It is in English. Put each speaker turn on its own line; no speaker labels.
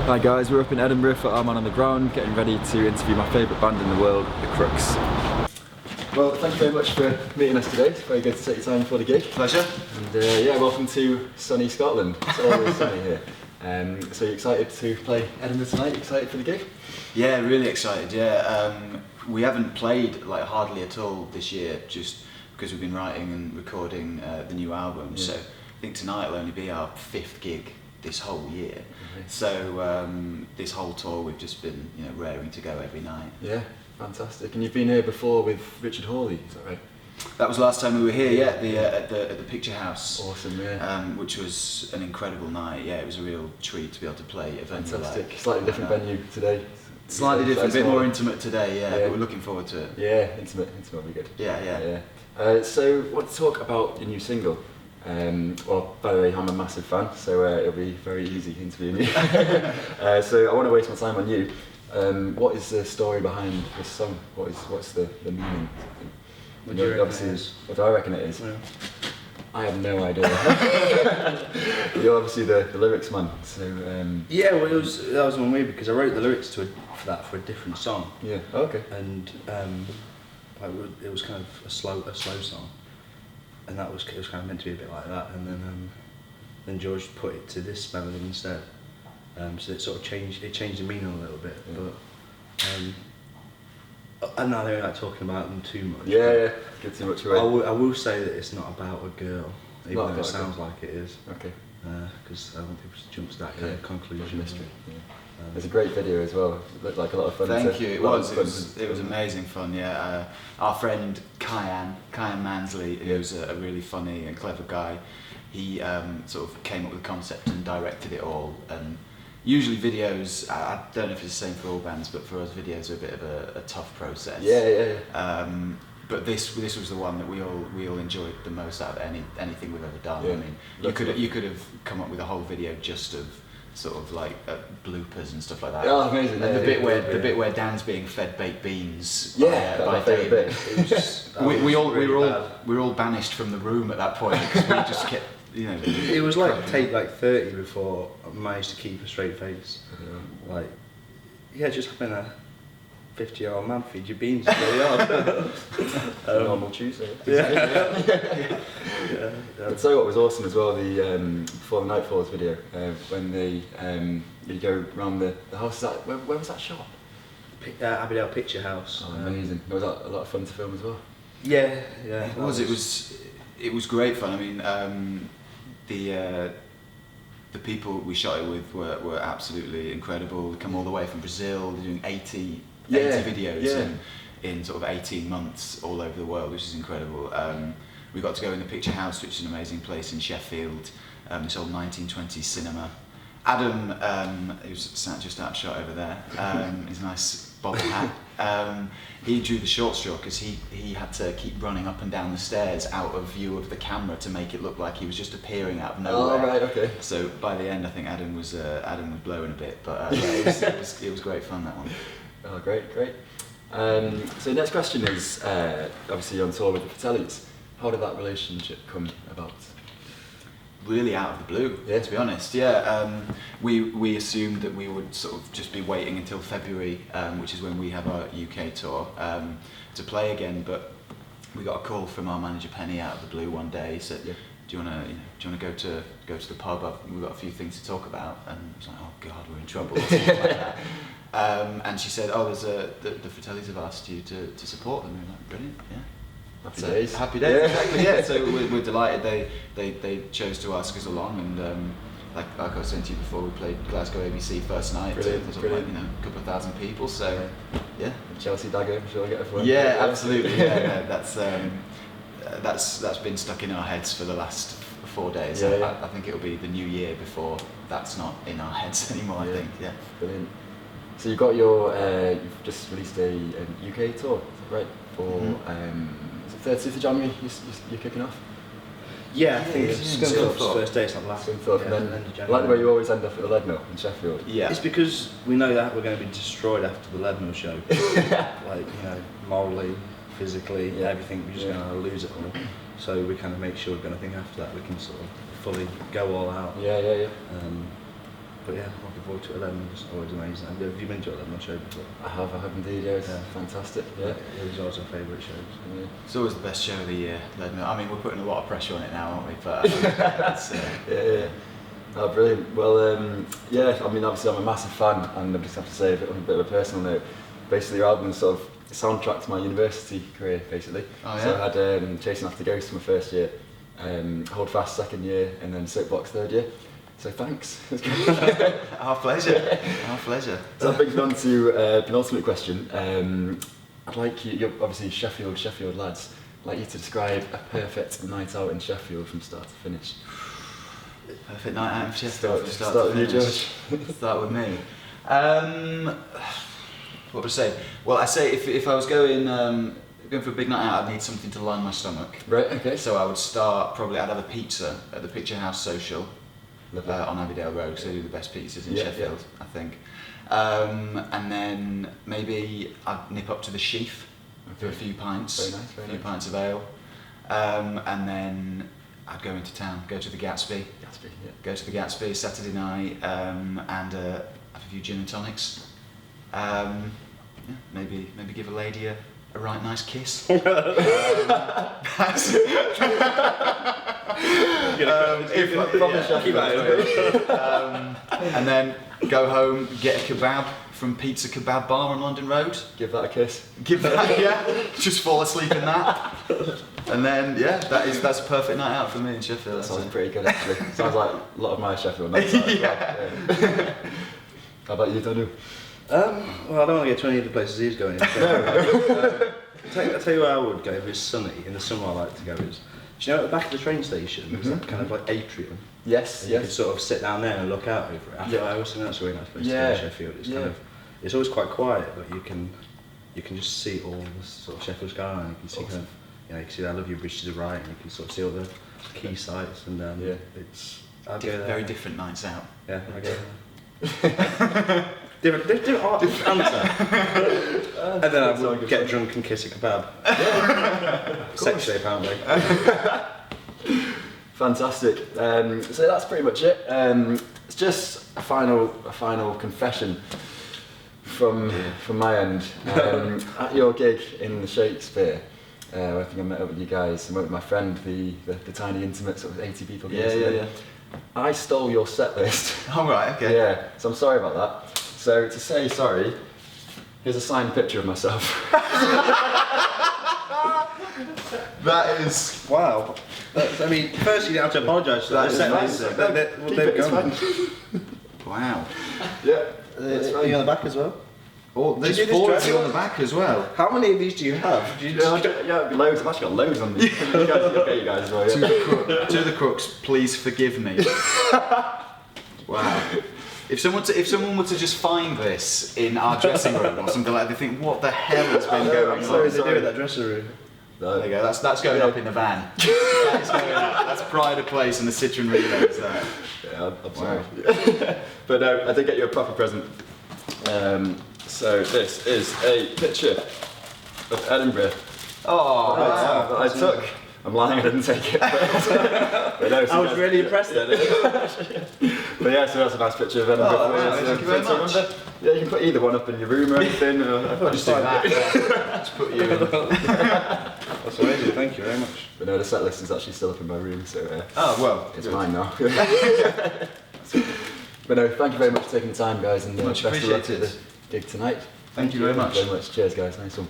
Hi guys, we're up in Edinburgh for our Man on the Ground, getting ready to interview my favourite band in the world, the Crookes. Well, thank you very much for meeting us today. It's very good to take your time for the gig.
Pleasure.
And yeah, welcome to sunny Scotland. It's always sunny here. So you're excited to play Edinburgh tonight? Excited for the gig?
Yeah, really excited. Yeah, we haven't played like hardly at all this year, just because we've been writing and recording the new album. Yeah. So I think tonight will only be our 5th gig this whole year. Mm-hmm. So this whole tour we've just been, raring to go every night.
Yeah, fantastic. And you've been here before with Richard Hawley, is that right?
That was the last time we were here, yeah, at the Picture House.
Awesome, yeah.
Which was an incredible night. Yeah, it was a real treat to be able to play at a venue.
Fantastic. Like, slightly different venue today.
Slightly different, a bit more intimate today, yeah, but we're looking forward to it.
Yeah, intimate will be good.
Yeah.
So I want to talk about your new single. Well, by the way, I'm a massive fan, so it'll be very easy interviewing you. So I want to waste my time on you. What is the story behind this song? What's the meaning?
What do you reckon
obviously,
it is?
What do I reckon it is?
Yeah.
I have no idea. You're obviously the lyrics man, so...
Yeah, well, that was one way because I wrote the lyrics for a different song.
Yeah, okay.
And it was kind of a slow song, and it was kind of meant to be a bit like that. And then George put it to this melody instead. So it sort of changed the meaning a little bit. Yeah. But I'm not really like talking about them too much.
Yeah, get too much away.
I will say that it's not about a girl, even though it sounds like it is.
Okay.
Because I want people to jump to that kind of conclusion.
Mystery. Yeah. There's a great video as well. It looked like a lot of fun.
Thank you. It was amazing fun. Yeah. Our friend Kyan Mansley, who's a really funny and clever guy, he sort of came up with the concept and directed it all. And usually videos, I don't know if it's the same for all bands, but for us videos are a bit of a tough process.
Yeah.
But this was the one that we all enjoyed the most out of anything we've ever done.
Yeah.
I mean, you could have come up with a whole video just of sort of like bloopers and stuff like that.
Oh, amazing!
And the bit where Dan's being fed baked beans.
By David.
We were all banished from the room at that point because we just kept.
It was like take 30 before I managed to keep a straight face. Just having a 50-year-old man feed you beans is really hard.
Normal Tuesday. Yeah. I'd say what was awesome as well, the Before the Night Falls video, when you go around the house. Where was that shot?
Abbeydale Picture House.
Oh, amazing. Was that a lot of fun to film as well?
Yeah.
It was great fun. I mean, the people we shot it with were absolutely incredible. They come all the way from Brazil. They're doing 80 videos in sort of 18 months all over the world, which is incredible. We got to go in the Picture House, which is an amazing place in Sheffield. This old 1920s cinema. Adam, who's sat just out of shot over there, his nice bobble hat. He drew the short straw because he had to keep running up and down the stairs out of view of the camera to make it look like he was just appearing out of nowhere.
Oh, right, okay.
So by the end, I think Adam was blowing a bit, but it was great fun, that one.
Oh, great. So next question is, obviously you're on tour with the Fratellis. How did that relationship come about?
Really out of the blue, to be honest. We assumed that we would sort of just be waiting until February, which is when we have our UK tour, to play again. But we got a call from our manager Penny out of the blue one day. He said, "Do you want to go to the pub? We've got a few things to talk about." And I was like, "Oh God, we're in trouble." Like that. And she said, "Oh, there's the Fratellis have asked you to support them." And we're like, "Brilliant, yeah." Happy days, exactly. Yeah, so we're delighted they chose to ask us along, and like I was saying to you before, we played Glasgow ABC first night.
Brilliant.
A couple of thousand people. So yeah,
Chelsea dagger, I'm sure I get a phone.
Yeah, absolutely. Yeah, that's been stuck in our heads for the last 4 days. I think it'll be the new year before that's not in our heads anymore. I think. Yeah.
Brilliant. So you've got you've just released a UK tour, right? For is it 30th of January you're kicking off?
Yeah, I think it's Scunthorpe's first day, it's not last.
Scunthorpe, and then I like the way you always end up at the Leadmill in Sheffield.
Yeah. It's because we know that we're going to be destroyed after the Leadmill show. Morally, physically, everything, we're just going to lose it all. So we kind of make sure we've got anything after that we can sort of fully go all out. But yeah, looking forward to 11. It's always amazing. Have you been to 11 show before?
I have indeed. Yeah, it's fantastic. Yeah,
it was always our favourite shows.
Yeah.
It's always the best show of the year. I mean, we're putting a lot of pressure on it now, aren't we? But it's,
yeah. Oh, brilliant. Well, yeah. I mean, obviously, I'm a massive fan, and I just have to say, on a bit of a personal note, basically, your album sort of soundtracked to my university career, basically.
Oh, yeah?
So I had Chasing After Ghosts my first year, Hold Fast second year, and then Soapbox third year. So thanks.
Our pleasure. Our pleasure.
So that brings me on to penultimate question. I'd like you're obviously Sheffield lads. I'd like you to describe a perfect night out in Sheffield from start to finish.
Perfect night out in Sheffield from start
start
to
with you,
finish.
George.
Start with me. What would I say? Well, I say if I was going for a big night out, I'd need something to line my stomach.
Right. Okay.
So I would start I'd have a pizza at the Picture House Social. On Abbeydale Road, because they do the best pizzas in Sheffield, I think. And then maybe I'd nip up to the Sheaf for a few pints,
Very nice.
Pints of ale. And then I'd go into town, go to the Gatsby. Go to the Gatsby Saturday night, and have a few gin and tonics. Maybe give a lady a right nice kiss. And then go home, get a kebab from Pizza Kebab Bar on London Road.
Give that a kiss.
Give that, yeah. Just fall asleep in that. And then, that's a perfect night out for me in Sheffield.
That sounds pretty good, actually. Sounds like a lot of my Sheffield nights out. Yeah. How about you, Daniel?
Well, I don't want to get to any of the places he's going. I'll tell you where I would go if it's sunny. In the summer I like to go is, do you know at the back of the train station, there's that kind of like atrium?
Yes,
You can sort of sit down there and look out over it. I always think that's a really nice place to go in Sheffield. It's kind of, it's always quite quiet, but you can just see all the sort of Sheffield skyline. You can see kind of, you can see I Love You Bridge to the right, and you can sort of see all the key sites. And it's I'd go there.
Very different nights out.
Yeah, I go there. Different answer. And then I would get drunk and kiss a kebab. Sexually, apparently.
Fantastic. So that's pretty much it. It's just a final confession from my end. At your gig in the Shakespeare, I think I met up with you guys and went with my friend, the tiny intimate sort of 80 people.
Yeah.
I stole your set list.
All right. Okay.
Yeah. So I'm sorry about that. So to say sorry, here's a signed picture of myself.
That is
Wow. I mean, first you have to apologise for that.
It's fine.
wow.
Yeah.
Are you on the back as well?
Oh, there's
you do this
4 of
dress
you on the back as well.
How many of these do you have? Do you
Yeah, loads. I've actually got loads on me. You guys as well. Yeah.
To the Crookes, please forgive me. Wow. If someone were to just find this in our dressing room or something like that, they think, what the hell has been going on?
Sorry, they do in that dressing room.
No.
There you go, that's going up in the van. That's going up. That's pride of place and the Citroen Relays there.
Yeah, I'm sorry. But no, I did get you a proper present. So this is a picture of Edinburgh.
Oh, wow.
That I took. I'm lying, I didn't take it. But no,
I was really impressed then.
But yeah, so that's a nice picture of Edinburgh.
Oh, wow, thank you very much.
Yeah, you can put either one up in your room or anything.
I'll just do that. Yeah. Just put you in.
That's amazing, thank you very much.
But no, the set list is actually still up in my room, so
Oh, well.
it's mine now. But no, thank you very much for taking the time, guys, and
Much
best of luck at
appreciated.
the gig tonight.
Thank you very much.
Cheers, guys. Nice one.